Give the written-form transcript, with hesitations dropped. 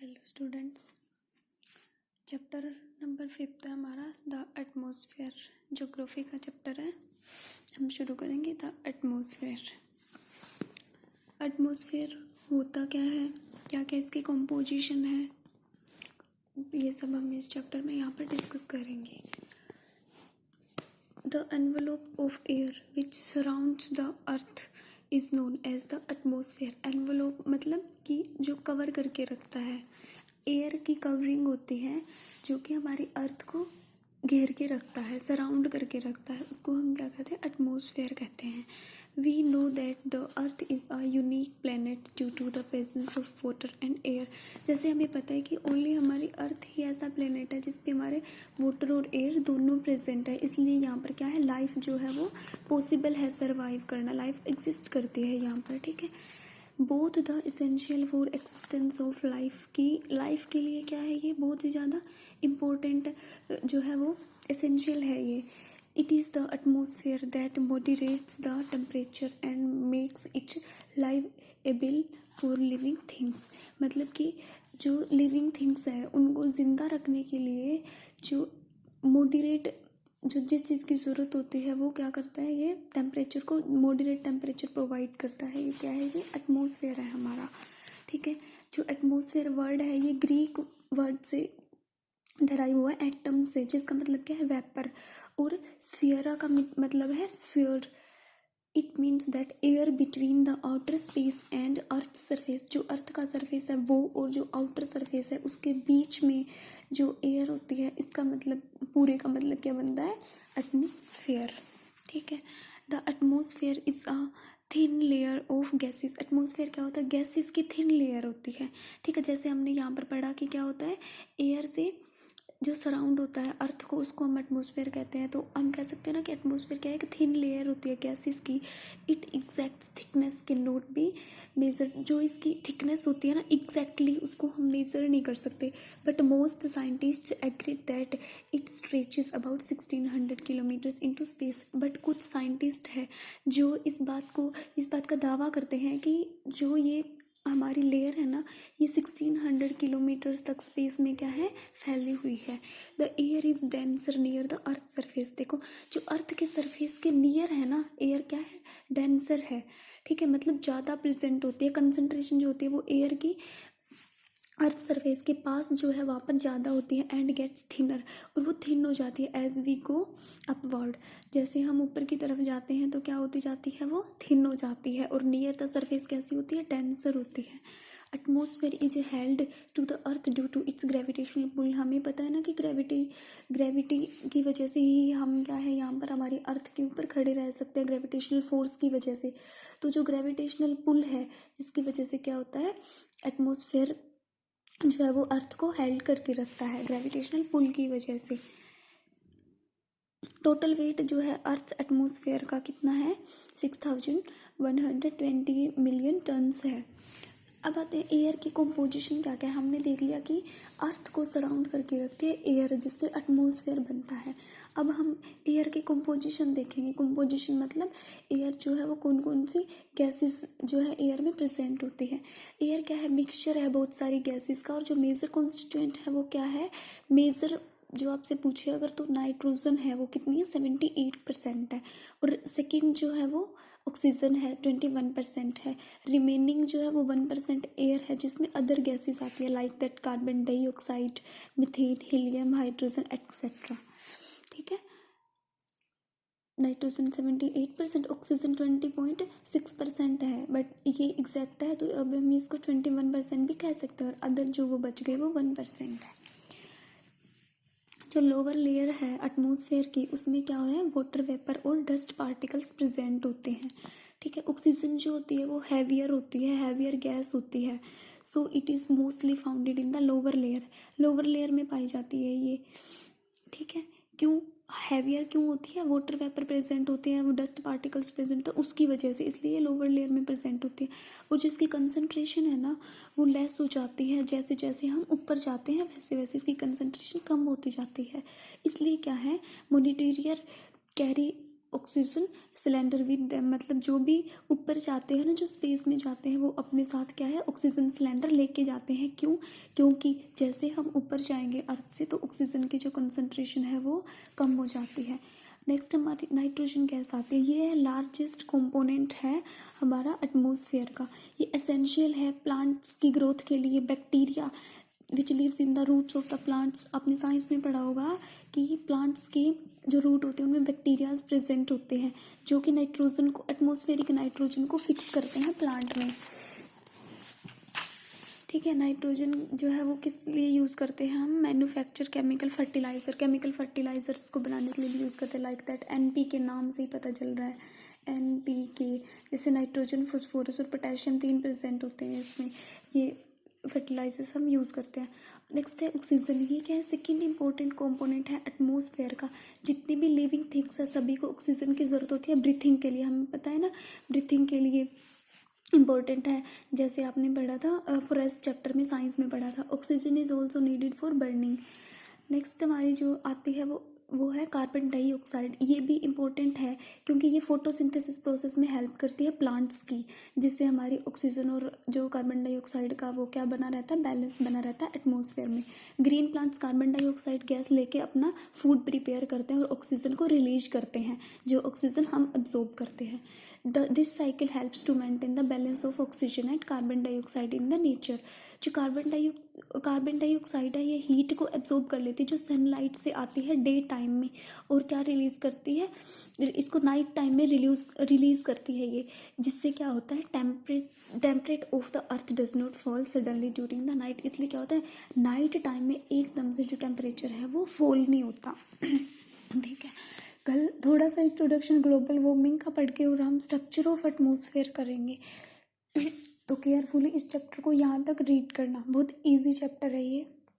Hello students, chapter number 5 है हमारा the atmosphere. Geography का चैप्टर है। हम शुरू करेंगे द एटमॉस्फेयर। एटमॉस्फेयर होता क्या है, क्या क्या इसकी कंपोजिशन है, ये सब हम इस चैप्टर में यहाँ पर डिस्कस करेंगे। The envelope of air which surrounds the earth is known as the atmosphere. Envelope मतलब कि जो कवर करके रखता है, एयर की कवरिंग होती है जो कि हमारी अर्थ को घेर के रखता है, सराउंड करके रखता है, उसको हम क्या कहते हैं, एटमॉस्फेयर कहते हैं। We know that the earth is a unique planet due to the presence of water and air. जैसे हमें पता है कि ओनली हमारी अर्थ ही ऐसा प्लेनेट है जिस पे हमारे वाटर और एयर दोनों प्रेजेंट है, इसलिए यहाँ पर क्या है, लाइफ जो है वो पॉसिबल है, सर्वाइव करना, लाइफ एग्जिस्ट करती है यहाँ पर। ठीक है, both the essential for existence of life की, लाइफ के लिए क्या है, ये बहुत ही ज़्यादा इम्पोर्टेंट जो है वो एसेंशियल है ये। It is the atmosphere that moderates the temperature and makes it liveable for living things. मतलब कि जो लिविंग थिंग्स है उनको ज़िंदा रखने के लिए जो मॉडरेट, जो जिस चीज़ की ज़रूरत होती है वो क्या करता है, ये टेम्परेचर को मॉडरेट टेम्परेचर प्रोवाइड करता है। ये क्या है, ये एटमॉस्फेयर है हमारा। ठीक है, जो एटमॉस्फेयर वर्ड है ये ग्रीक वर्ड से डराइव हुआ है, एटम से, जिसका मतलब क्या है, वेपर, और स्फीयरा का मतलब है sphere. It means that air between the outer space and earth surface. जो अर्थ का सरफेस है वो और जो आउटर सरफेस है उसके बीच में जो एयर होती है, इसका मतलब, पूरे का मतलब क्या बनता है, एटमॉस्फेयर। ठीक है, the atmosphere is a thin layer of gases. Atmosphere क्या होता है, गैसेस की थिन लेयर होती है। ठीक है, जैसे हमने यहाँ पर पढ़ा कि क्या होता है, एयर से जो सराउंड होता है अर्थ को, उसको हम एटमॉस्फेयर कहते हैं। तो हम कह सकते हैं ना कि एटमॉस्फेयर क्या है, कि थिन लेयर होती है गैसेस की। It exact thickness can not be measure. जो इसकी थिकनेस होती है ना, एग्जैक्टली उसको हम मेजर नहीं कर सकते, but most scientist agree that it stretches about 1600 kilometres into space. But कुछ साइंटिस्ट है जो इस बात का दावा करते हैं कि जो ये हमारी लेयर है ना, ये 1600 किलोमीटर्स तक स्पेस में क्या है, फैली हुई है। The air is denser near the earth surface. देखो, जो अर्थ के सरफेस के नियर है ना, एयर क्या है, डेंसर है। ठीक है, मतलब ज़्यादा प्रेजेंट होती है, कंसंट्रेशन जो होती है वो एयर की अर्थ सरफेस के पास जो है वहाँ पर ज़्यादा होती है, एंड गेट्स थिनर, और वो थिन हो जाती है एज वी गो अपवर्ड। जैसे हम ऊपर की तरफ जाते हैं तो क्या होती जाती है, वो थिन हो जाती है, और नियर द सरफेस कैसी होती है, डेंसर होती है। Atmosphere is held to the earth due to its gravitational pull. हमें पता है ना कि ग्रेविटी की वजह से ही हम क्या है, यहाँ पर हमारी अर्थ के ऊपर खड़े रह सकते हैं, ग्रेविटेशनल फोर्स की वजह से। तो जो ग्रेविटेशनल पुल है, जिसकी वजह से क्या होता है, एटमॉस्फेयर जो है वो अर्थ को हेल्ड करके रखता है, ग्रेविटेशनल पुल की वजह से। टोटल वेट जो है अर्थ एटमॉस्फेयर का कितना है, 6120 मिलियन टन्स है। अब आते हैं एयर की कंपोजिशन क्या क्या है। हमने देख लिया कि अर्थ को सराउंड करके रखती है एयर, जिससे एटमॉस्फेयर बनता है। अब हम एयर की कंपोजिशन देखेंगे। कंपोजिशन मतलब एयर जो है वो कौन कौन सी गैसेस जो है एयर में प्रेजेंट होती है। एयर क्या है, मिक्सचर है बहुत सारी गैसेस का, और जो मेजर कॉन्स्टिट्यूएंट है वो क्या है, मेजर जो आपसे पूछे अगर, तो नाइट्रोजन है, वो कितनी है, 78% है, और सेकंड जो है वो ऑक्सीजन है, 21% है। रिमेनिंग जो है वो 1% एयर है, जिसमें अदर गैसेस आती है, like that carbon dioxide, methane, helium, hydrogen etcetera. ठीक है, नाइट्रोजन 78%, ऑक्सीजन 20.6% है, बट ये एग्जैक्ट है, तो अब हम इसको 21% भी कह सकते हैं, और अदर जो वो बच गए वो 1% है। जो लोअर लेयर है एटमॉस्फेयर की, उसमें क्या है, वाटर वेपर और डस्ट पार्टिकल्स प्रेजेंट होते हैं। ठीक है, ऑक्सीजन जो होती है वो हैवियर होती है, हैवियर गैस होती है। So it is mostly founded in the lower layer. Lower layer में पाई जाती है ये। ठीक है, क्यों हैवियर क्यों होती है, वाटर वेपर प्रेजेंट होते हैं, वो डस्ट पार्टिकल्स प्रेजेंट, तो उसकी वजह से, इसलिए लोअर लेयर में प्रेजेंट होती है। और जिसकी कंसंट्रेशन है ना वो लेस हो जाती है, जैसे जैसे हम ऊपर जाते हैं वैसे वैसे इसकी कंसंट्रेशन कम होती जाती है। इसलिए क्या है, mountaineers carry oxygen cylinder with them, मतलब जो भी ऊपर जाते हैं ना, जो स्पेस में जाते हैं, वो अपने साथ क्या है, ऑक्सीजन सिलेंडर लेके जाते हैं। क्यों? क्योंकि जैसे हम ऊपर जाएंगे अर्थ से तो ऑक्सीजन की जो कंसंट्रेशन है वो कम हो जाती है। नेक्स्ट हमारी नाइट्रोजन गैस आती है, ये लार्जेस्ट कंपोनेंट है हमारा एटमॉस्फेयर का। ये एसेंशियल है प्लांट्स की ग्रोथ के लिए। Bacteria which lives in the roots of the plants, आपने साइंस में पढ़ा होगा कि प्लांट्स के जो रूट होते हैं उनमें बैक्टीरियाज प्रेजेंट होते हैं जो कि नाइट्रोजन को, एटमॉस्फेरिक नाइट्रोजन को फिक्स करते हैं प्लांट में। ठीक है, नाइट्रोजन जो है वो किस लिए यूज़ करते हैं हम? मैन्युफैक्चर केमिकल फर्टिलाइजर्स को बनाने के लिए यूज़ करते हैं। लाइक दैट एनपी के नाम से ही पता चल रहा है, एनपीके। जैसे नाइट्रोजन, फॉस्फोरस और पोटेशियम 3 प्रेजेंट होते हैं इसमें, ये फर्टिलाइजर्स हम यूज़ करते हैं। नेक्स्ट है ऑक्सीजन, ये क्या है? सेकेंड इंपॉर्टेंट कंपोनेंट है एटमॉस्फेयर का। जितनी भी लिविंग थिंग्स है सभी को ऑक्सीजन की ज़रूरत होती है ब्रीथिंग के लिए, हमें पता है ना, ब्रीथिंग के लिए इम्पोर्टेंट है। जैसे आपने पढ़ा था फॉरेस्ट चैप्टर में, साइंस में पढ़ा था, oxygen is also needed for burning. Next हमारी जो आती है वो है कार्बन डाइऑक्साइड। ये भी इम्पोर्टेंट है क्योंकि ये फोटोसिंथेसिस प्रोसेस में हेल्प करती है प्लांट्स की, जिससे हमारी ऑक्सीजन और जो कार्बन डाइऑक्साइड का वो क्या बना रहता है, बैलेंस बना रहता है एटमॉस्फेयर में। Green plants carbon dioxide gas लेके अपना फूड प्रिपेयर करते हैं और ऑक्सीजन को रिलीज करते हैं, जो ऑक्सीजन हम अब्जॉर्ब करते हैं। This cycle helps to maintain the balance of oxygen and carbon dioxide in the nature. जो कार्बन डाइऑक्साइड है ये हीट को एब्जॉर्ब कर लेती है जो सनलाइट से आती है डे टाइम में, और क्या रिलीज़ करती है, इसको नाइट टाइम में रिलीज़ करती है ये, जिससे क्या होता है, temperate of the earth does not fall suddenly during the night. इसलिए क्या होता है, नाइट टाइम में एकदम से जो टेम्परेचर है वो फॉल नहीं होता। ठीक है, कल थोड़ा सा इंट्रोडक्शन ग्लोबल वार्मिंग का पढ़ के और हम स्ट्रक्चर ऑफ एटमॉस्फेयर करेंगे। तो केयरफुली इस चैप्टर को यहाँ तक रीड करना, बहुत इजी चैप्टर है ये।